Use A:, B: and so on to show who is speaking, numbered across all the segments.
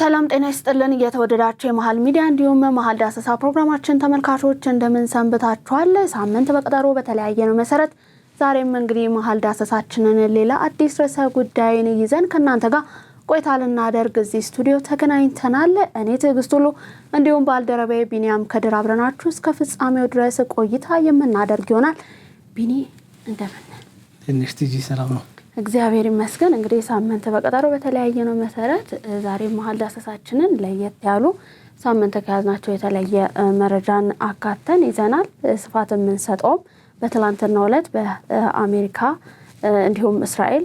A: ሰላም ጤና ይስጥልን እየተወደዳችሁ የመሃል ሚዲያ እንዲሁም መሃል ዳሰሳ ፕሮግራማችን ተመልካቾች እንደምን ሰንብታችኋል? ሳምንት በቀጠሮ በተለያየ ነው መሰረት ዛሬም እንግዲህ መሃል ዳሰሳችንን ሌላ አዲስ ርዕሰ ጉዳይን ይዘን ከናንተ ጋር ቆይታ ልናደርግ እዚህ ስቱዲዮ ተገናኝተናል። እኔ ትዕግስት ሁሉ እንዲሁም ባልደረባዬ ቢኒያም ከድር አብረናችሁ እስከ ፍጻሜው ድረስ ቆይታ የምናደርግ ይሆናል። ቢኒ እንደምን
B: ትንሽ ትጂ ሰላም ነው?
A: እግዚአብሔር ይመስገን። እንግዲህ ሳምንት በቀጠሮ በተለያየ ነው መሰረት ዛሬ መሃል ዳሰሳችንን ለየት ያሉ ሳምንት ከያዝናቸው የተለየ መረጃን አካተን ይዘናል። ስፋት የምንሰጠው በትላንትናው ዕለት በአሜሪካ እንዲሁም እስራኤል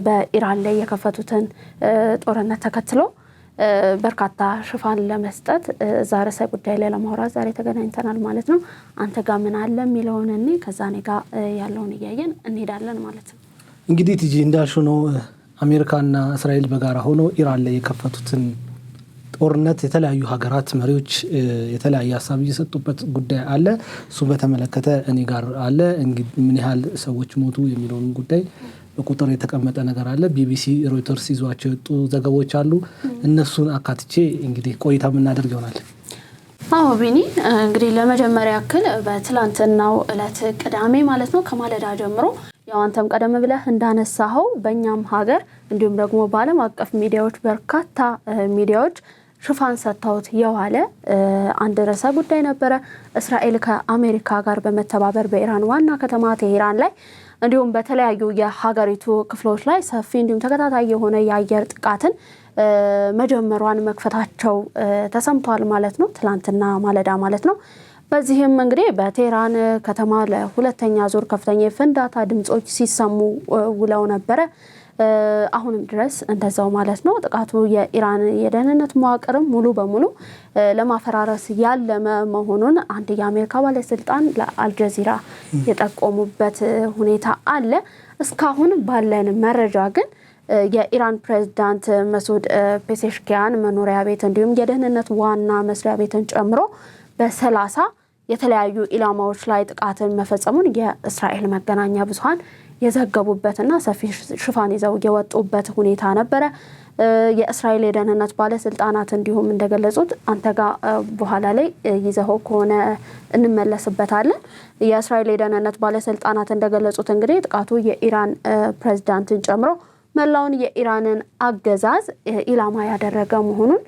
A: በኢራን ላይ የከፈቱትን ጦርነት ተከትሎ በርካታ ሽፋን ለመስጠት ዛሬ ጉዳይ ላይ ለማውራት ዛሬ ተገናኝተናል ማለት ነው። አንተ ጋር ምን አለ የሚለውን እኔ ከዛ እኔ ጋር ያለውን እያየን እንሄዳለን ማለት ነው።
B: እንግዲህ ትጂ እንዳልሽው ነው አሜሪካና እስራኤል በጋራ ሆነው ኢራን ላይ የከፈቱትን ጦርነት የተለያዩ ሀገራት መሪዎች የተለያየ ሀሳብ እየሰጡበት ጉዳይ አለ። እሱ በተመለከተ እኔ ጋር አለ እንግዲህ ምን ያህል ሰዎች ሞቱ የሚለውን ጉዳይ በቁጥር የተቀመጠ ነገር አለ። ቢቢሲ ሮይተርስ ይዟቸው የወጡ ዘገቦች አሉ። እነሱን አካትቼ እንግዲህ ቆይታ የምናደርግ ይሆናል።
A: አዎ ቢኒ እንግዲህ ለመጀመሪያ ያክል በትላንትናው ዕለት ቅዳሜ ማለት ነው ከማለዳ ጀምሮ ያው አንተም ቀደም ብለህ እንዳነሳኸው በእኛም ሀገር እንዲሁም ደግሞ በዓለም አቀፍ ሚዲያዎች በርካታ ሚዲያዎች ሽፋን ሰጥተውት የዋለ አንድ ርዕሰ ጉዳይ ነበረ። እስራኤል ከአሜሪካ ጋር በመተባበር በኢራን ዋና ከተማ ቴሄራን ላይ እንዲሁም በተለያዩ የሀገሪቱ ክፍሎች ላይ ሰፊ እንዲሁም ተከታታይ የሆነ የአየር ጥቃትን መጀመሯን መክፈታቸው ተሰምቷል ማለት ነው። ትላንትና ማለዳ ማለት ነው። በዚህም እንግዲህ በቴሄራን ከተማ ለሁለተኛ ዙር ከፍተኛ የፍንዳታ ድምጾች ሲሰሙ ውለው ነበረ። አሁንም ድረስ እንደዛው ማለት ነው። ጥቃቱ የኢራን የደህንነት መዋቅርም ሙሉ በሙሉ ለማፈራረስ ያለመ መሆኑን አንድ የአሜሪካ ባለስልጣን ለአልጀዚራ የጠቆሙበት ሁኔታ አለ። እስካሁን ባለን መረጃ ግን የኢራን ፕሬዝዳንት መሱድ ፔዜሽኪያን መኖሪያ ቤት እንዲሁም የደህንነት ዋና መስሪያ ቤትን ጨምሮ በ30 የተለያዩ ኢላማዎች ላይ ጥቃትን መፈጸሙን የእስራኤል መገናኛ ብዙሃን የዘገቡበትና ሰፊ ሽፋን ይዘው የወጡበት ሁኔታ ነበረ። የእስራኤል የደህንነት ባለስልጣናት እንዲሁም እንደገለጹት አንተ ጋር በኋላ ላይ ይዘው ከሆነ እንመለስበታለን። የእስራኤል የደህንነት ባለስልጣናት እንደገለጹት እንግዲህ ጥቃቱ የኢራን ፕሬዝዳንትን ጨምሮ መላውን የኢራንን አገዛዝ ኢላማ ያደረገ መሆኑን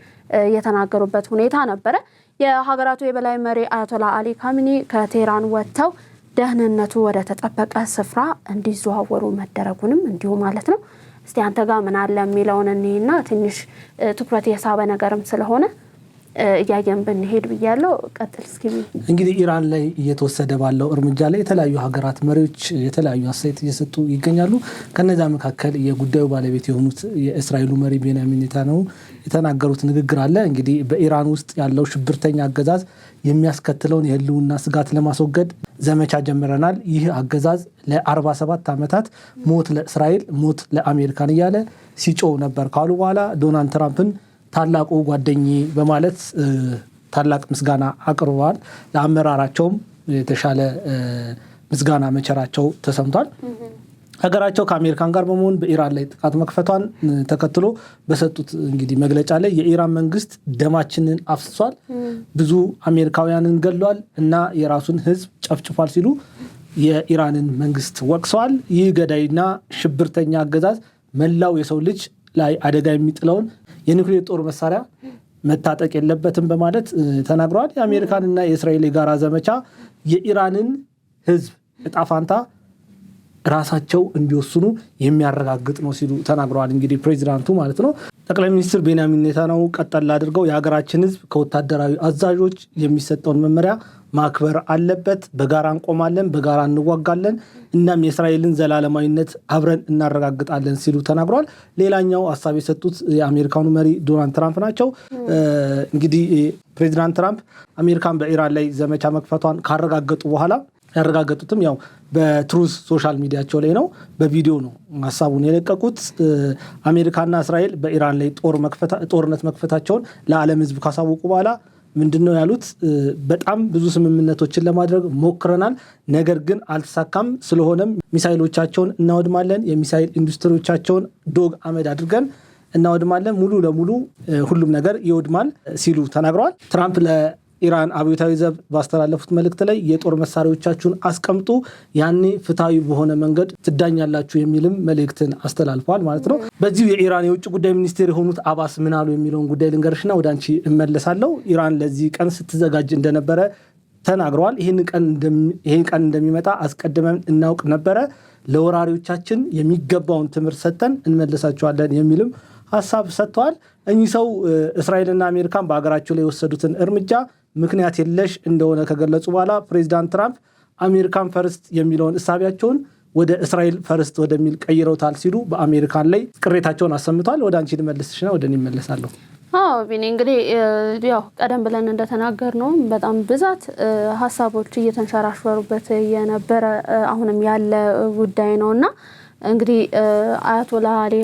A: የተናገሩበት ሁኔታ ነበረ። የሀገራቱ የበላይ መሪ አያቶላ አሊ ካሚኒ ከቴሄራን ወጥተው ደህንነቱ ወደ ተጠበቀ ስፍራ እንዲዘዋወሩ መደረጉንም እንዲሁ ማለት ነው። እስቲ አንተ ጋር ምን አለ የሚለውን እኔና ትንሽ ትኩረት የሳበ ነገርም ስለሆነ እያየን ብንሄድ ብያለሁ። ቀጥል እስኪ።
B: እንግዲህ ኢራን ላይ እየተወሰደ ባለው እርምጃ ላይ የተለያዩ ሀገራት መሪዎች የተለያዩ አስተያየት እየሰጡ ይገኛሉ። ከነዛ መካከል የጉዳዩ ባለቤት የሆኑት የእስራኤሉ መሪ ቤንያሚን ኔታንያሁ የተናገሩት ንግግር አለ። እንግዲህ በኢራን ውስጥ ያለው ሽብርተኛ አገዛዝ የሚያስከትለውን የህልውና ስጋት ለማስወገድ ዘመቻ ጀምረናል። ይህ አገዛዝ ለ47 ዓመታት ሞት ለእስራኤል ሞት ለአሜሪካን እያለ ሲጮህ ነበር ካሉ በኋላ ዶናልድ ትራምፕን ታላቁ ጓደኛዬ በማለት ታላቅ ምስጋና አቅርበዋል። ለአመራራቸውም የተሻለ ምስጋና መቸራቸው ተሰምቷል። ሀገራቸው ከአሜሪካን ጋር በመሆን በኢራን ላይ ጥቃት መክፈቷን ተከትሎ በሰጡት እንግዲህ መግለጫ ላይ የኢራን መንግስት ደማችንን አፍስሷል፣ ብዙ አሜሪካውያንን ገድሏል እና የራሱን ህዝብ ጨፍጭፏል ሲሉ የኢራንን መንግስት ወቅሰዋል። ይህ ገዳይና ሽብርተኛ አገዛዝ መላው የሰው ልጅ ላይ አደጋ የሚጥለውን የኒውክሌር ጦር መሳሪያ መታጠቅ የለበትም በማለት ተናግረዋል። የአሜሪካንና የእስራኤል የጋራ ዘመቻ የኢራንን ህዝብ እጣ ፋንታ ራሳቸው እንዲወስኑ የሚያረጋግጥ ነው ሲሉ ተናግረዋል። እንግዲህ ፕሬዚዳንቱ ማለት ነው። ጠቅላይ ሚኒስትር ቤንያሚን ኔታንያሁ ቀጠል አድርገው የሀገራችን ህዝብ ከወታደራዊ አዛዦች የሚሰጠውን መመሪያ ማክበር አለበት፣ በጋራ እንቆማለን፣ በጋራ እንዋጋለን፣ እናም የእስራኤልን ዘላለማዊነት አብረን እናረጋግጣለን ሲሉ ተናግረዋል። ሌላኛው ሀሳብ የሰጡት የአሜሪካኑ መሪ ዶናልድ ትራምፕ ናቸው። እንግዲህ ፕሬዚዳንት ትራምፕ አሜሪካን በኢራን ላይ ዘመቻ መክፈቷን ካረጋገጡ በኋላ ያረጋገጡትም ያው በትሩዝ ሶሻል ሚዲያቸው ላይ ነው፣ በቪዲዮ ነው ሀሳቡን የለቀቁት። አሜሪካና እስራኤል በኢራን ላይ ጦርነት መክፈታቸውን ለዓለም ህዝብ ካሳወቁ በኋላ ምንድነው ያሉት? በጣም ብዙ ስምምነቶችን ለማድረግ ሞክረናል፣ ነገር ግን አልተሳካም። ስለሆነም ሚሳኤሎቻቸውን እናወድማለን፣ የሚሳኤል ኢንዱስትሪዎቻቸውን ዶግ አመድ አድርገን እናወድማለን፣ ሙሉ ለሙሉ ሁሉም ነገር ይወድማል ሲሉ ተናግረዋል። ትራምፕ ኢራን አብዮታዊ ዘብ ባስተላለፉት መልእክት ላይ የጦር መሳሪያዎቻችሁን አስቀምጡ፣ ያኔ ፍትሃዊ በሆነ መንገድ ትዳኛላችሁ የሚልም መልእክትን አስተላልፈዋል ማለት ነው። በዚሁ የኢራን የውጭ ጉዳይ ሚኒስቴር የሆኑት አባስ ምን አሉ የሚለውን ጉዳይ ልንገርሽና ወደ አንቺ እመለሳለሁ። ኢራን ለዚህ ቀን ስትዘጋጅ እንደነበረ ተናግረዋል። ይህን ቀን እንደሚመጣ አስቀድመን እናውቅ ነበረ፣ ለወራሪዎቻችን የሚገባውን ትምህርት ሰጥተን እንመልሳቸዋለን የሚልም ሀሳብ ሰጥተዋል። እኚህ ሰው እስራኤልና አሜሪካን በሀገራቸው ላይ የወሰዱትን እርምጃ ምክንያት የለሽ እንደሆነ ከገለጹ በኋላ ፕሬዚዳንት ትራምፕ አሜሪካን ፈርስት የሚለውን እሳቢያቸውን ወደ እስራኤል ፈርስት ወደሚል ቀይረውታል ሲሉ በአሜሪካን ላይ ቅሬታቸውን አሰምተዋል። ወደ አንቺ ልመልስሽና ወደ እኔ እመለሳለሁ።
A: ቢኒ እንግዲህ ያው ቀደም ብለን እንደተናገር ነው በጣም ብዛት ሀሳቦች እየተንሸራሸሩበት የነበረ አሁንም ያለ ጉዳይ ነውና እንግዲህ አያቶላ አሊ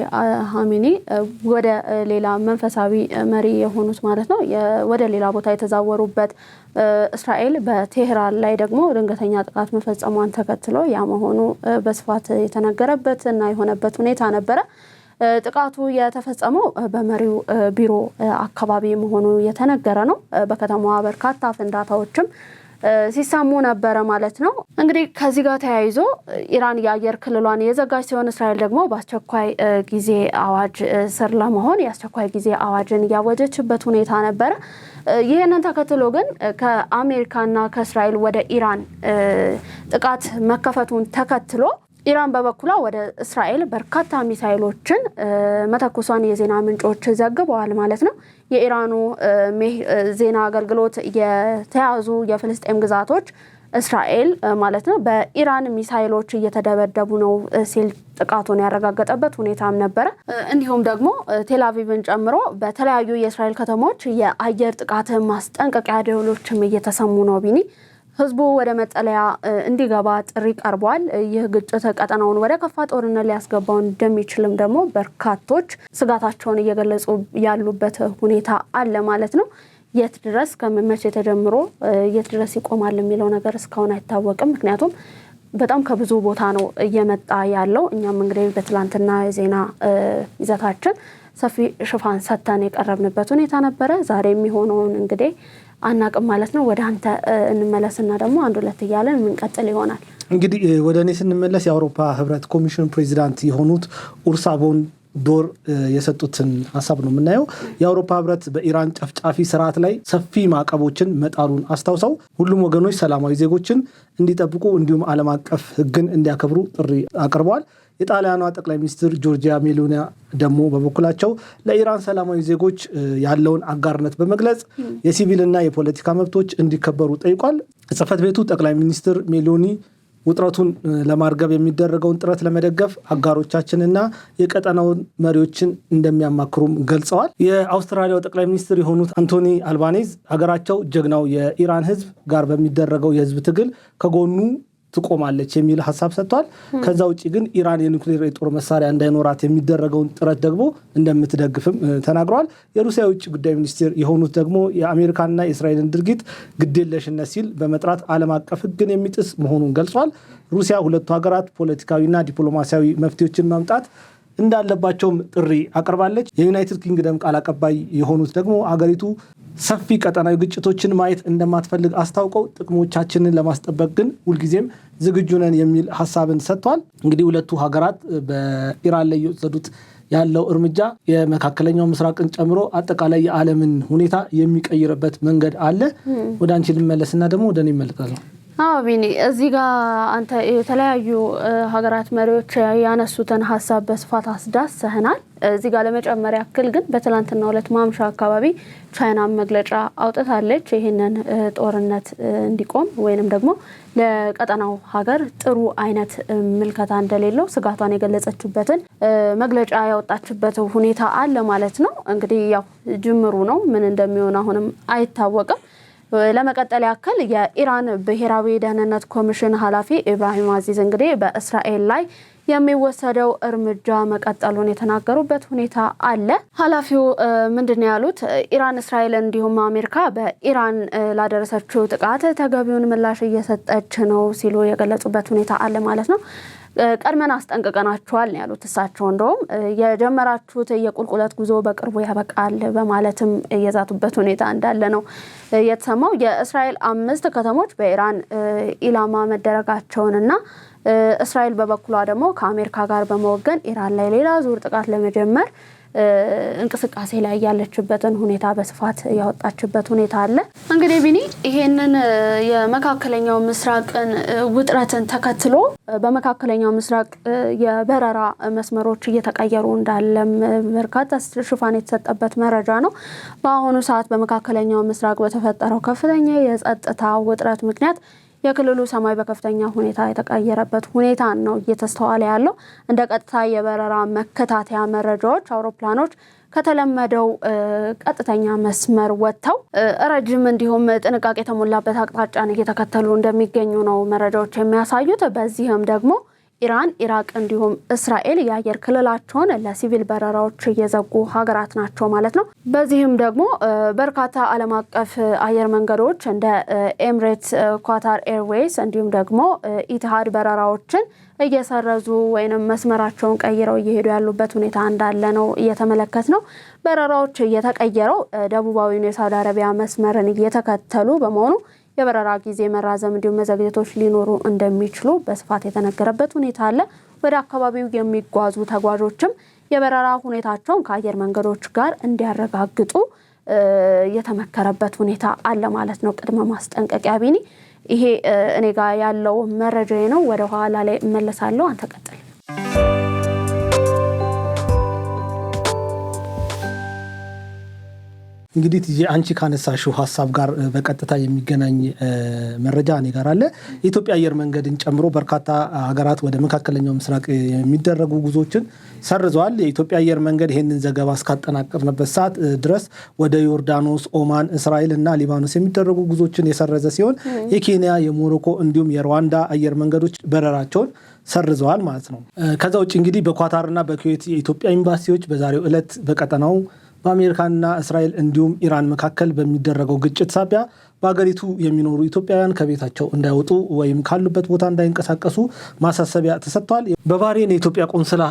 A: ሀሚኒ ወደ ሌላ መንፈሳዊ መሪ የሆኑት ማለት ነው ወደ ሌላ ቦታ የተዛወሩበት እስራኤል በቴህራን ላይ ደግሞ ድንገተኛ ጥቃት መፈጸሟን ተከትሎ ያ መሆኑ በስፋት የተነገረበት እና የሆነበት ሁኔታ ነበረ። ጥቃቱ የተፈጸመው በመሪው ቢሮ አካባቢ መሆኑ የተነገረ ነው። በከተማዋ በርካታ ፍንዳታዎችም ሲሰሙ ነበረ ማለት ነው። እንግዲህ ከዚህ ጋር ተያይዞ ኢራን የአየር ክልሏን የዘጋች ሲሆን እስራኤል ደግሞ በአስቸኳይ ጊዜ አዋጅ ስር ለመሆን የአስቸኳይ ጊዜ አዋጅን ያወጀችበት ሁኔታ ነበረ። ይህንን ተከትሎ ግን ከአሜሪካና ከእስራኤል ወደ ኢራን ጥቃት መከፈቱን ተከትሎ ኢራን በበኩሏ ወደ እስራኤል በርካታ ሚሳይሎችን መተኮሷን የዜና ምንጮች ዘግበዋል ማለት ነው። የኢራኑ ዜና አገልግሎት የተያዙ የፍልስጤም ግዛቶች እስራኤል ማለት ነው በኢራን ሚሳይሎች እየተደበደቡ ነው ሲል ጥቃቱን ያረጋገጠበት ሁኔታም ነበረ። እንዲሁም ደግሞ ቴልአቪቭን ጨምሮ በተለያዩ የእስራኤል ከተሞች የአየር ጥቃት ማስጠንቀቂያ ደወሎችም እየተሰሙ ነው። ቢኒ ህዝቡ ወደ መጠለያ እንዲገባ ጥሪ ቀርቧል። ይህ ግጭት ቀጠናውን ወደ ከፋ ጦርነት ሊያስገባው እንደሚችልም ደግሞ በርካቶች ስጋታቸውን እየገለጹ ያሉበት ሁኔታ አለ ማለት ነው። የት ድረስ ከመቼ ተጀምሮ የት ድረስ ይቆማል የሚለው ነገር እስካሁን አይታወቅም። ምክንያቱም በጣም ከብዙ ቦታ ነው እየመጣ ያለው። እኛም እንግዲህ በትላንትና የዜና ይዘታችን ሰፊ ሽፋን ሰጥተን የቀረብንበት ሁኔታ ነበረ። ዛሬ የሚሆነውን እንግዲህ አናቅም ማለት ነው። ወደ አንተ እንመለስና ደግሞ አንድ ሁለት እያለን የምንቀጥል ይሆናል።
B: እንግዲህ ወደ እኔ ስንመለስ የአውሮፓ ህብረት ኮሚሽን ፕሬዚዳንት የሆኑት ኡርሱላ ቮን ዶር የሰጡትን ሀሳብ ነው የምናየው። የአውሮፓ ህብረት በኢራን ጨፍጫፊ ስርዓት ላይ ሰፊ ማዕቀቦችን መጣሉን አስታውሰው ሁሉም ወገኖች ሰላማዊ ዜጎችን እንዲጠብቁ እንዲሁም ዓለም አቀፍ ህግን እንዲያከብሩ ጥሪ አቅርበዋል። የጣሊያኗ ጠቅላይ ሚኒስትር ጆርጂያ ሜሎኒ ደግሞ በበኩላቸው ለኢራን ሰላማዊ ዜጎች ያለውን አጋርነት በመግለጽ የሲቪልና የፖለቲካ መብቶች እንዲከበሩ ጠይቋል። ጽሕፈት ቤቱ ጠቅላይ ሚኒስትር ሜሎኒ ውጥረቱን ለማርገብ የሚደረገውን ጥረት ለመደገፍ አጋሮቻችንና የቀጠናውን መሪዎችን እንደሚያማክሩም ገልጸዋል። የአውስትራሊያው ጠቅላይ ሚኒስትር የሆኑት አንቶኒ አልባኔዝ ሀገራቸው ጀግናው የኢራን ህዝብ ጋር በሚደረገው የህዝብ ትግል ከጎኑ ትቆማለች የሚል ሀሳብ ሰጥቷል። ከዛ ውጪ ግን ኢራን የኒውክሌር የጦር መሳሪያ እንዳይኖራት የሚደረገውን ጥረት ደግሞ እንደምትደግፍም ተናግረዋል። የሩሲያ የውጭ ጉዳይ ሚኒስትር የሆኑት ደግሞ የአሜሪካንና የእስራኤልን ድርጊት ግዴለሽነት ሲል በመጥራት ዓለም አቀፍ ህግን የሚጥስ መሆኑን ገልጿል። ሩሲያ ሁለቱ ሀገራት ፖለቲካዊና ዲፕሎማሲያዊ መፍትሄዎችን ማምጣት እንዳለባቸውም ጥሪ አቅርባለች። የዩናይትድ ኪንግደም ቃል አቀባይ የሆኑት ደግሞ አገሪቱ ሰፊ ቀጠናዊ ግጭቶችን ማየት እንደማትፈልግ አስታውቀው ጥቅሞቻችንን ለማስጠበቅ ግን ሁልጊዜም ዝግጁ ነን የሚል ሀሳብን ሰጥቷል። እንግዲህ ሁለቱ ሀገራት በኢራን ላይ የወሰዱት ያለው እርምጃ የመካከለኛው ምስራቅን ጨምሮ አጠቃላይ የዓለምን ሁኔታ የሚቀይርበት መንገድ አለ። ወደ አንቺ ልመለስና ደግሞ ወደ እኔ እመለሳለሁ።
A: ቢኒ እዚህ ጋር አንተ የተለያዩ ሀገራት መሪዎች ያነሱትን ሀሳብ በስፋት አስዳሰህናል። እዚህ ጋር ለመጨመር ያክል ግን በትላንትናው ዕለት ማምሻ አካባቢ ቻይና መግለጫ አውጥታለች። ይህንን ጦርነት እንዲቆም ወይንም ደግሞ ለቀጠናው ሀገር ጥሩ አይነት ምልከታ እንደሌለው ስጋቷን የገለጸችበትን መግለጫ ያወጣችበት ሁኔታ አለ ማለት ነው። እንግዲህ ያው ጅምሩ ነው፣ ምን እንደሚሆን አሁንም አይታወቅም። ለመቀጠል ያክል የኢራን ብሔራዊ ደህንነት ኮሚሽን ኃላፊ ኢብራሂም አዚዝ እንግዲህ በእስራኤል ላይ የሚወሰደው እርምጃ መቀጠሉን የተናገሩበት ሁኔታ አለ። ኃላፊው ምንድነው ያሉት? ኢራን፣ እስራኤል እንዲሁም አሜሪካ በኢራን ላደረሰችው ጥቃት ተገቢውን ምላሽ እየሰጠች ነው ሲሉ የገለጹበት ሁኔታ አለ ማለት ነው። ቀድመን አስጠንቅቀናቸዋል ነው ያሉት እሳቸው። እንደውም የጀመራችሁት የቁልቁለት ጉዞ በቅርቡ ያበቃል በማለትም የዛቱበት ሁኔታ እንዳለ ነው የተሰማው። የእስራኤል 5 ከተሞች በኢራን ኢላማ መደረጋቸውንና እስራኤል በበኩሏ ደግሞ ከአሜሪካ ጋር በመወገን ኢራን ላይ ሌላ ዙር ጥቃት ለመጀመር እንቅስቃሴ ላይ ያለችበትን ሁኔታ በስፋት ያወጣችበት ሁኔታ አለ። እንግዲህ ቢኒ ይሄንን የመካከለኛው ምስራቅን ውጥረትን ተከትሎ በመካከለኛው ምስራቅ የበረራ መስመሮች እየተቀየሩ እንዳለም በርካታ ሽፋን የተሰጠበት መረጃ ነው። በአሁኑ ሰዓት በመካከለኛው ምስራቅ በተፈጠረው ከፍተኛ የጸጥታ ውጥረት ምክንያት የክልሉ ሰማይ በከፍተኛ ሁኔታ የተቀየረበት ሁኔታ ነው እየተስተዋለ ያለው። እንደ ቀጥታ የበረራ መከታተያ መረጃዎች አውሮፕላኖች ከተለመደው ቀጥተኛ መስመር ወጥተው ረጅም እንዲሁም ጥንቃቄ የተሞላበት አቅጣጫን እየተከተሉ እንደሚገኙ ነው መረጃዎች የሚያሳዩት። በዚህም ደግሞ ኢራን፣ ኢራቅ እንዲሁም እስራኤል የአየር ክልላቸውን ለሲቪል በረራዎች እየዘጉ ሀገራት ናቸው ማለት ነው። በዚህም ደግሞ በርካታ ዓለም አቀፍ አየር መንገዶች እንደ ኤምሬትስ፣ ኳታር ኤርዌይስ እንዲሁም ደግሞ ኢትሃድ በረራዎችን እየሰረዙ ወይንም መስመራቸውን ቀይረው እየሄዱ ያሉበት ሁኔታ እንዳለ ነው እየተመለከት ነው። በረራዎች እየተቀየረው ደቡባዊውን የሳውዲ አረቢያ መስመርን እየተከተሉ በመሆኑ የበረራ ጊዜ መራዘም እንዲሁም መዘግየቶች ሊኖሩ እንደሚችሉ በስፋት የተነገረበት ሁኔታ አለ። ወደ አካባቢው የሚጓዙ ተጓዦችም የበረራ ሁኔታቸውን ከአየር መንገዶች ጋር እንዲያረጋግጡ የተመከረበት ሁኔታ አለ ማለት ነው። ቅድመ ማስጠንቀቂያ ቢኒ፣ ይሄ እኔ ጋር ያለው መረጃ ነው። ወደ ኋላ ላይ እመለሳለሁ። አንተ ቀጥል።
B: እንግዲህ አንቺ ካነሳሽው ሀሳብ ጋር በቀጥታ የሚገናኝ መረጃ እኔ ጋር አለ። የኢትዮጵያ አየር መንገድን ጨምሮ በርካታ ሀገራት ወደ መካከለኛው ምስራቅ የሚደረጉ ጉዞችን ሰርዘዋል። የኢትዮጵያ አየር መንገድ ይህንን ዘገባ እስካጠናቀርንበት ሰዓት ድረስ ወደ ዮርዳኖስ፣ ኦማን፣ እስራኤል እና ሊባኖስ የሚደረጉ ጉዞችን የሰረዘ ሲሆን የኬንያ፣ የሞሮኮ እንዲሁም የሩዋንዳ አየር መንገዶች በረራቸውን ሰርዘዋል ማለት ነው። ከዛ ውጭ እንግዲህ በኳታርና በኩዌት የኢትዮጵያ ኤምባሲዎች በዛሬው ዕለት በቀጠናው በአሜሪካና እስራኤል እንዲሁም ኢራን መካከል በሚደረገው ግጭት ሳቢያ በአገሪቱ የሚኖሩ ኢትዮጵያውያን ከቤታቸው እንዳይወጡ ወይም ካሉበት ቦታ እንዳይንቀሳቀሱ ማሳሰቢያ ተሰጥቷል። በባህሬን የኢትዮጵያ ቆንስላ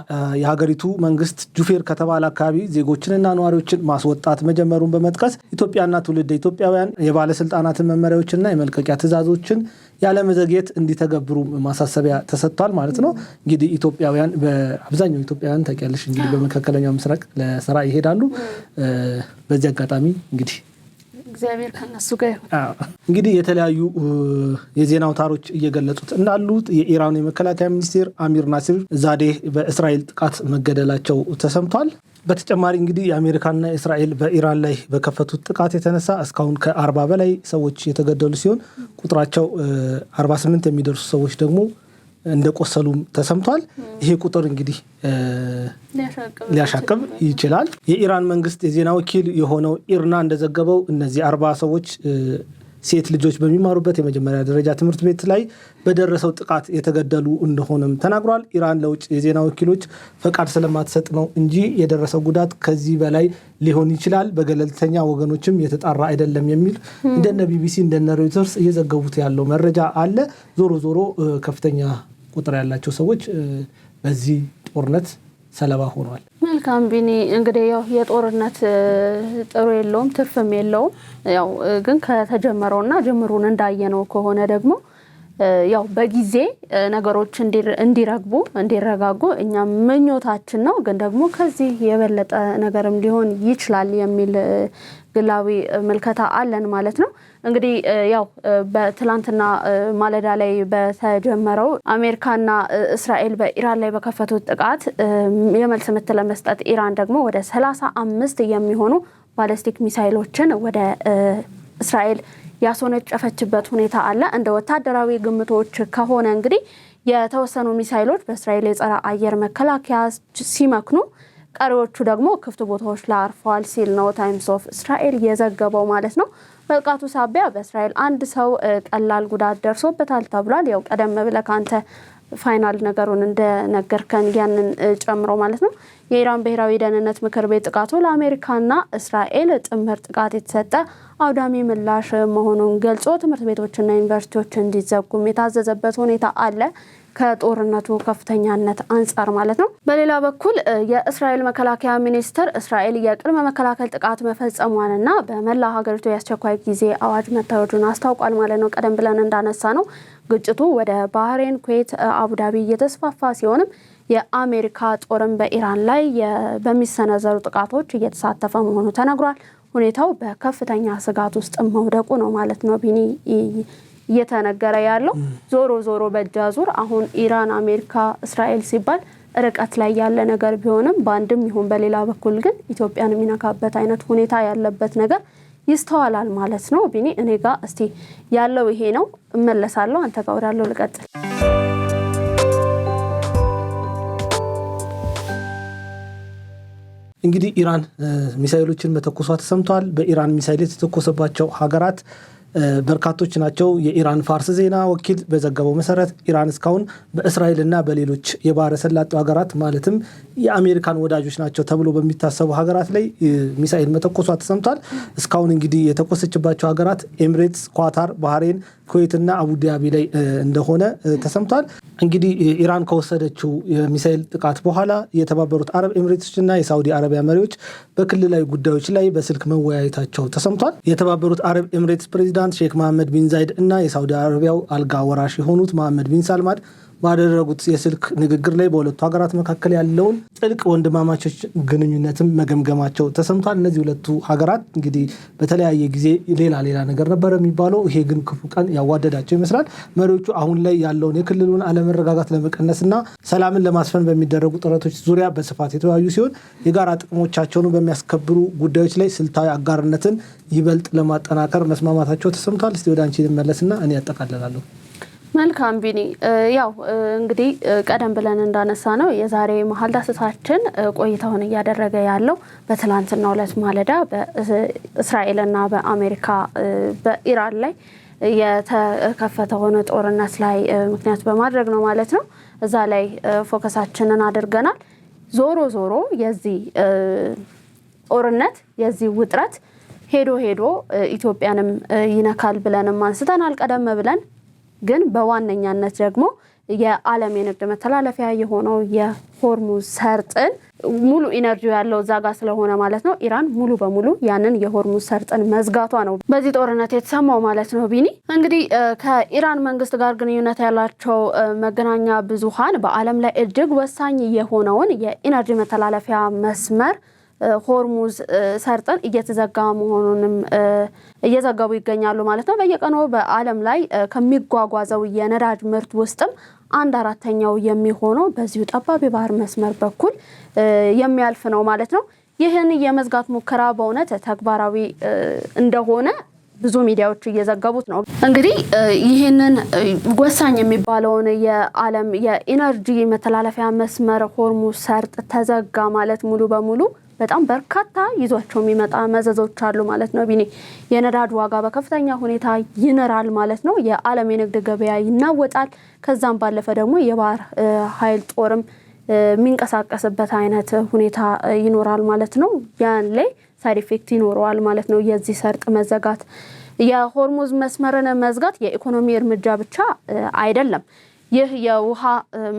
B: የሀገሪቱ መንግስት ጁፌር ከተባለ አካባቢ ዜጎችንና ነዋሪዎችን ማስወጣት መጀመሩን በመጥቀስ ኢትዮጵያና ትውልደ ኢትዮጵያውያን የባለስልጣናትን መመሪያዎችና የመልቀቂያ ትዕዛዞችን ያለመዘግየት እንዲተገብሩ ማሳሰቢያ ተሰጥቷል ማለት ነው። እንግዲህ ኢትዮጵያውያን በአብዛኛው ኢትዮጵያውያን ታውቂያለሽ እንግዲህ በመካከለኛው ምስራቅ ለስራ ይሄዳሉ። በዚህ አጋጣሚ እንግዲህ
A: እግዚአብሔር ከነሱ ጋር ይሁን።
B: እንግዲህ የተለያዩ የዜና አውታሮች እየገለጹት እንዳሉት የኢራን የመከላከያ ሚኒስቴር አሚር ናሲር ዛዴህ በእስራኤል ጥቃት መገደላቸው ተሰምቷል። በተጨማሪ እንግዲህ የአሜሪካና እስራኤል በኢራን ላይ በከፈቱት ጥቃት የተነሳ እስካሁን ከ40 በላይ ሰዎች የተገደሉ ሲሆን ቁጥራቸው 48 የሚደርሱ ሰዎች ደግሞ እንደቆሰሉም ተሰምቷል። ይሄ ቁጥር እንግዲህ ሊያሻቅብ ይችላል። የኢራን መንግስት የዜና ወኪል የሆነው ኢርና እንደዘገበው እነዚህ 40 ሰዎች ሴት ልጆች በሚማሩበት የመጀመሪያ ደረጃ ትምህርት ቤት ላይ በደረሰው ጥቃት የተገደሉ እንደሆነም ተናግሯል። ኢራን ለውጭ የዜና ወኪሎች ፈቃድ ስለማትሰጥ ነው እንጂ የደረሰው ጉዳት ከዚህ በላይ ሊሆን ይችላል፣ በገለልተኛ ወገኖችም የተጣራ አይደለም የሚል እንደነ ቢቢሲ እንደነ ሮይተርስ እየዘገቡት ያለው መረጃ አለ። ዞሮ ዞሮ ከፍተኛ ቁጥር ያላቸው ሰዎች በዚህ ጦርነት ሰለባ ሆኗል።
A: መልካም ቢኒ፣ እንግዲህ ያው የጦርነት ጥሩ የለውም ትርፍም የለውም። ያው ግን ከተጀመረውና ጅምሩን እንዳየነው ከሆነ ደግሞ ያው በጊዜ ነገሮች እንዲረጋጉ እኛ ምኞታችን ነው። ግን ደግሞ ከዚህ የበለጠ ነገርም ሊሆን ይችላል የሚል ግላዊ ምልከታ አለን ማለት ነው። እንግዲህ ያው በትላንትና ማለዳ ላይ በተጀመረው አሜሪካና እስራኤል በኢራን ላይ በከፈቱት ጥቃት የመልስ ምት ለመስጠት ኢራን ደግሞ ወደ 35 የሚሆኑ ባሊስቲክ ሚሳይሎችን ወደ እስራኤል ያስወነጨፈችበት ሁኔታ አለ። እንደ ወታደራዊ ግምቶች ከሆነ እንግዲህ የተወሰኑ ሚሳይሎች በእስራኤል የጸረ አየር መከላከያ ሲመክኑ፣ ቀሪዎቹ ደግሞ ክፍት ቦታዎች ላይ አርፈዋል ሲል ነው ታይምስ ኦፍ እስራኤል የዘገበው ማለት ነው። በጥቃቱ ሳቢያ በእስራኤል አንድ ሰው ቀላል ጉዳት ደርሶበታል ተብሏል። ያው ቀደም ብለህ ካንተ ፋይናል ነገሩን እንደነገርከን ያንን ጨምሮ ማለት ነው። የኢራን ብሔራዊ ደህንነት ምክር ቤት ጥቃቱ ለአሜሪካና እስራኤል ጥምር ጥቃት የተሰጠ አውዳሚ ምላሽ መሆኑን ገልጾ ትምህርት ቤቶችና ዩኒቨርሲቲዎች እንዲዘጉም የታዘዘበት ሁኔታ አለ። ከጦርነቱ ከፍተኛነት አንጻር ማለት ነው። በሌላ በኩል የእስራኤል መከላከያ ሚኒስትር እስራኤል የቅድመ መከላከል ጥቃት መፈጸሟንና በመላ ሀገሪቱ የአስቸኳይ ጊዜ አዋጅ መታወጁን አስታውቋል ማለት ነው። ቀደም ብለን እንዳነሳ ነው ግጭቱ ወደ ባህሬን፣ ኩዌት፣ አቡዳቢ እየተስፋፋ ሲሆንም የአሜሪካ ጦርም በኢራን ላይ በሚሰነዘሩ ጥቃቶች እየተሳተፈ መሆኑ ተነግሯል። ሁኔታው በከፍተኛ ስጋት ውስጥ መውደቁ ነው ማለት ነው ቢኒ እየተነገረ ያለው። ዞሮ በእጅ አዙር አሁን ኢራን፣ አሜሪካ፣ እስራኤል ሲባል ርቀት ላይ ያለ ነገር ቢሆንም በአንድም ይሁን በሌላ በኩል ግን ኢትዮጵያን የሚነካበት አይነት ሁኔታ ያለበት ነገር ይስተዋላል ማለት ነው። ቢኒ እኔ ጋር እስቲ ያለው ይሄ ነው። እመለሳለሁ፣ አንተ ጋር ወዳለው ልቀጥል።
B: እንግዲህ ኢራን ሚሳኤሎችን መተኮሷ ተሰምቷል። በኢራን ሚሳኤል የተተኮሰባቸው ሀገራት በርካቶች ናቸው። የኢራን ፋርስ ዜና ወኪል በዘገበው መሰረት ኢራን እስካሁን በእስራኤልና በሌሎች የባህረ ሰላጤው ሀገራት ማለትም የአሜሪካን ወዳጆች ናቸው ተብሎ በሚታሰቡ ሀገራት ላይ ሚሳኤል መተኮሷ ተሰምቷል። እስካሁን እንግዲህ የተኮሰችባቸው ሀገራት ኤምሬትስ፣ ኳታር፣ ባህሬን፣ ኩዌትና አቡዳቢ ላይ እንደሆነ ተሰምቷል። እንግዲህ ኢራን ከወሰደችው የሚሳኤል ጥቃት በኋላ የተባበሩት አረብ ኤምሬቶችና የሳውዲ አረቢያ መሪዎች በክልላዊ ጉዳዮች ላይ በስልክ መወያየታቸው ተሰምቷል። የተባበሩት አረብ ኤምሬትስ ፕሬዚዳንት ሼክ መሐመድ ቢን ዛይድ እና የሳውዲ አረቢያው አልጋ ወራሽ የሆኑት መሐመድ ቢን ሳልማን ባደረጉት የስልክ ንግግር ላይ በሁለቱ ሀገራት መካከል ያለውን ጥልቅ ወንድማማቾች ግንኙነትም መገምገማቸው ተሰምቷል። እነዚህ ሁለቱ ሀገራት እንግዲህ በተለያየ ጊዜ ሌላ ነገር ነበር የሚባለው። ይሄ ግን ክፉ ቀን ያዋደዳቸው ይመስላል። መሪዎቹ አሁን ላይ ያለውን የክልሉን አለመረጋጋት ለመቀነስና ሰላምን ለማስፈን በሚደረጉ ጥረቶች ዙሪያ በስፋት የተወያዩ ሲሆን የጋራ ጥቅሞቻቸውን በሚያስከብሩ ጉዳዮች ላይ ስልታዊ አጋርነትን ይበልጥ ለማጠናከር መስማማታቸው ተሰምቷል። እስቲ ወደ አንቺ ልመለስና እኔ ያጠቃልላለሁ።
A: መልካም ቢኒ፣ ያው እንግዲህ ቀደም ብለን እንዳነሳ ነው የዛሬ መሀል ዳሰሳችን ቆይታውን እያደረገ ያለው በትላንትናው ዕለት ማለዳ በእስራኤልና በአሜሪካ በኢራን ላይ የተከፈተውን ጦርነት ላይ ምክንያት በማድረግ ነው ማለት ነው። እዛ ላይ ፎከሳችንን አድርገናል። ዞሮ የዚህ ጦርነት የዚህ ውጥረት ሄዶ ኢትዮጵያንም ይነካል ብለንም አንስተናል ቀደም ብለን። ግን በዋነኛነት ደግሞ የዓለም የንግድ መተላለፊያ የሆነው የሆርሙዝ ሰርጥን ሙሉ ኢነርጂ ያለው እዛ ጋር ስለሆነ ማለት ነው ኢራን ሙሉ በሙሉ ያንን የሆርሙዝ ሰርጥን መዝጋቷ ነው በዚህ ጦርነት የተሰማው ማለት ነው። ቢኒ እንግዲህ ከኢራን መንግስት ጋር ግንኙነት ያላቸው መገናኛ ብዙሃን በዓለም ላይ እጅግ ወሳኝ የሆነውን የኢነርጂ መተላለፊያ መስመር ሆርሙዝ ሰርጥን እየተዘጋ መሆኑንም እየዘገቡ ይገኛሉ ማለት ነው። በየቀኑ በዓለም ላይ ከሚጓጓዘው የነዳጅ ምርት ውስጥም 1/4 የሚሆነው በዚሁ ጠባብ የባህር መስመር በኩል የሚያልፍ ነው ማለት ነው። ይህን የመዝጋት ሙከራ በእውነት ተግባራዊ እንደሆነ ብዙ ሚዲያዎች እየዘገቡት ነው። እንግዲህ ይህንን ወሳኝ የሚባለውን የዓለም የኢነርጂ መተላለፊያ መስመር ሆርሙዝ ሰርጥ ተዘጋ ማለት ሙሉ በሙሉ በጣም በርካታ ይዟቸው የሚመጣ መዘዞች አሉ ማለት ነው። ቢኒ የነዳጅ ዋጋ በከፍተኛ ሁኔታ ይነራል ማለት ነው። የዓለም የንግድ ገበያ ይናወጣል። ከዛም ባለፈ ደግሞ የባህር ኃይል ጦርም የሚንቀሳቀስበት አይነት ሁኔታ ይኖራል ማለት ነው። ያን ላይ ሳይድ ኢፌክት ይኖረዋል ማለት ነው። የዚህ ሰርጥ መዘጋት የሆርሙዝ መስመርን መዝጋት የኢኮኖሚ እርምጃ ብቻ አይደለም። ይህ የውሃ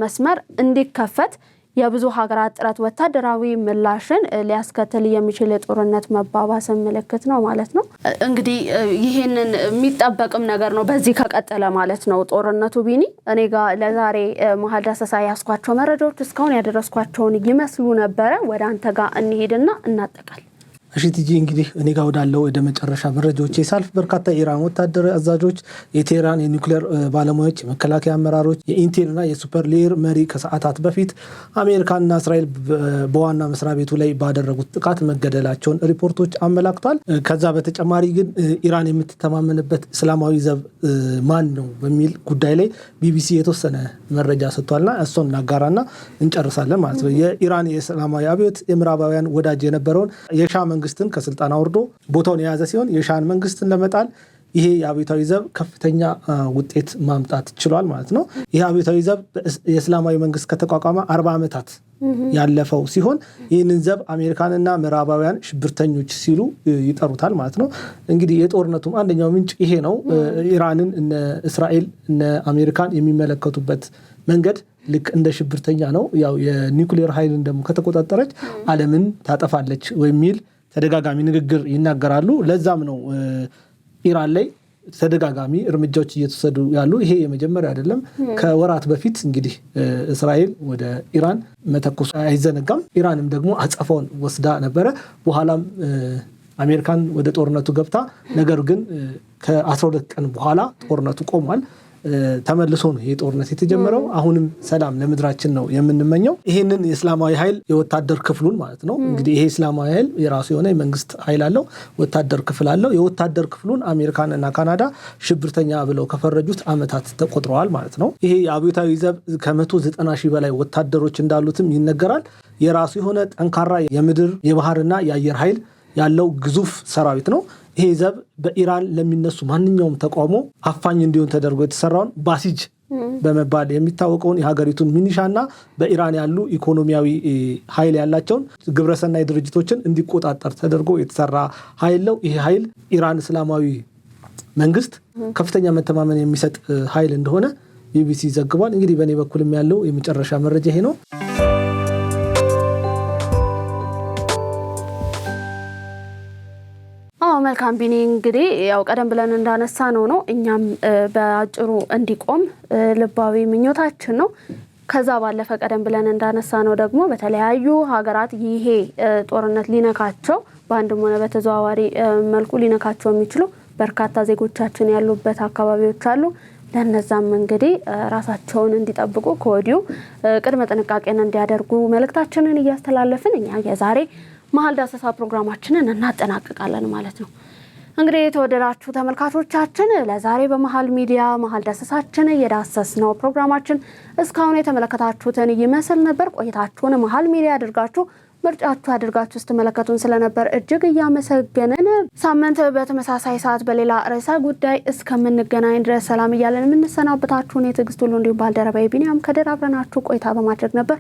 A: መስመር እንዲከፈት የብዙ ሀገራት ጥረት ወታደራዊ ምላሽን ሊያስከትል የሚችል የጦርነት መባባስ ምልክት ነው ማለት ነው። እንግዲህ ይሄንን የሚጠበቅም ነገር ነው በዚህ ከቀጠለ ማለት ነው ጦርነቱ። ቢኒ እኔ ጋር ለዛሬ መሀል ዳሰሳ ያስኳቸው መረጃዎች እስካሁን ያደረስኳቸውን ይመስሉ ነበረ። ወደ አንተ ጋር እንሄድና እናጠቃል።
B: እሺ ቲጂ እንግዲህ እኔ ጋር ወዳለው ወደ መጨረሻ መረጃዎች ሳልፍ በርካታ የኢራን ወታደራዊ አዛዦች፣ የቴህራን የኒውክሌር ባለሙያዎች፣ የመከላከያ አመራሮች፣ የኢንቴልና የሱፐር ሌየር መሪ ከሰዓታት በፊት አሜሪካና እስራኤል በዋና መስሪያ ቤቱ ላይ ባደረጉት ጥቃት መገደላቸውን ሪፖርቶች አመላክቷል። ከዛ በተጨማሪ ግን ኢራን የምትተማመንበት እስላማዊ ዘብ ማን ነው በሚል ጉዳይ ላይ ቢቢሲ የተወሰነ መረጃ ሰጥቷልና እሱን እናጋራና እንጨርሳለን ማለት ነው። የኢራን የእስላማዊ አብዮት የምዕራባውያን ወዳጅ የነበረውን የሻ መንግስትን ከስልጣን አውርዶ ቦታውን የያዘ ሲሆን የሻን መንግስትን ለመጣል ይሄ የአብዮታዊ ዘብ ከፍተኛ ውጤት ማምጣት ችሏል ማለት ነው። ይሄ አብዮታዊ ዘብ የእስላማዊ መንግስት ከተቋቋመ 40 ዓመታት ያለፈው ሲሆን ይህንን ዘብ አሜሪካንና ምዕራባውያን ሽብርተኞች ሲሉ ይጠሩታል ማለት ነው። እንግዲህ የጦርነቱም አንደኛው ምንጭ ይሄ ነው። ኢራንን እነ እስራኤል እነ አሜሪካን የሚመለከቱበት መንገድ ልክ እንደ ሽብርተኛ ነው። ያው የኒውክሌር ኃይልን ደግሞ ከተቆጣጠረች ዓለምን ታጠፋለች የሚል ተደጋጋሚ ንግግር ይናገራሉ። ለዛም ነው ኢራን ላይ ተደጋጋሚ እርምጃዎች እየተወሰዱ ያሉ። ይሄ የመጀመሪያ አይደለም። ከወራት በፊት እንግዲህ እስራኤል ወደ ኢራን መተኮስ አይዘነጋም። ኢራንም ደግሞ አጸፋውን ወስዳ ነበረ። በኋላም አሜሪካን ወደ ጦርነቱ ገብታ፣ ነገር ግን ከ12 ቀን በኋላ ጦርነቱ ቆሟል። ተመልሶ ነው ይሄ ጦርነት የተጀመረው። አሁንም ሰላም ለምድራችን ነው የምንመኘው። ይሄንን የእስላማዊ ኃይል የወታደር ክፍሉን ማለት ነው እንግዲህ ይሄ እስላማዊ ኃይል የራሱ የሆነ የመንግስት ኃይል አለው፣ ወታደር ክፍል አለው። የወታደር ክፍሉን አሜሪካን እና ካናዳ ሽብርተኛ ብለው ከፈረጁት ዓመታት ተቆጥረዋል ማለት ነው። ይሄ የአብዮታዊ ዘብ ከ190 ሺህ በላይ ወታደሮች እንዳሉትም ይነገራል። የራሱ የሆነ ጠንካራ የምድር የባህርና የአየር ኃይል ያለው ግዙፍ ሰራዊት ነው። ይሄ ዘብ በኢራን ለሚነሱ ማንኛውም ተቃውሞ አፋኝ እንዲሆን ተደርጎ የተሰራውን ባሲጅ በመባል የሚታወቀውን የሀገሪቱን ሚኒሻና በኢራን ያሉ ኢኮኖሚያዊ ኃይል ያላቸውን ግብረሰናይ ድርጅቶችን እንዲቆጣጠር ተደርጎ የተሰራ ኃይል ነው። ይሄ ኃይል ኢራን እስላማዊ መንግስት ከፍተኛ መተማመን የሚሰጥ ኃይል እንደሆነ ቢቢሲ ዘግቧል። እንግዲህ በእኔ በኩልም ያለው የመጨረሻ መረጃ ይሄ ነው።
A: መልካም ቢኒ፣ እንግዲህ ያው ቀደም ብለን እንዳነሳ ነው እኛም በአጭሩ እንዲቆም ልባዊ ምኞታችን ነው። ከዛ ባለፈ ቀደም ብለን እንዳነሳ ነው ደግሞ በተለያዩ ሀገራት ይሄ ጦርነት ሊነካቸው በአንድም ሆነ በተዘዋዋሪ መልኩ ሊነካቸው የሚችሉ በርካታ ዜጎቻችን ያሉበት አካባቢዎች አሉ። ለነዛም እንግዲህ ራሳቸውን እንዲጠብቁ ከወዲሁ ቅድመ ጥንቃቄን እንዲያደርጉ መልእክታችንን እያስተላለፍን እኛ የዛሬ መሀል ዳሰሳ ፕሮግራማችንን እናጠናቅቃለን ማለት ነው። እንግዲህ የተወደዳችሁ ተመልካቾቻችን ለዛሬ በመሀል ሚዲያ መሀል ዳሰሳችን የዳሰስነው ፕሮግራማችን እስካሁን የተመለከታችሁትን ይመስል ነበር። ቆይታችሁን መሀል ሚዲያ አድርጋችሁ ምርጫችሁ አድርጋችሁ ስትመለከቱን ስለነበር እጅግ እያመሰገንን ሳምንት በተመሳሳይ ሰዓት በሌላ ርዕሰ ጉዳይ እስከምንገናኝ ድረስ ሰላም እያለን የምንሰናበታችሁን የትዕግስት ሁሉ እንዲሁም ባልደረባዬ ቢኒያም ከድር አብረናችሁ ቆይታ በማድረግ ነበር።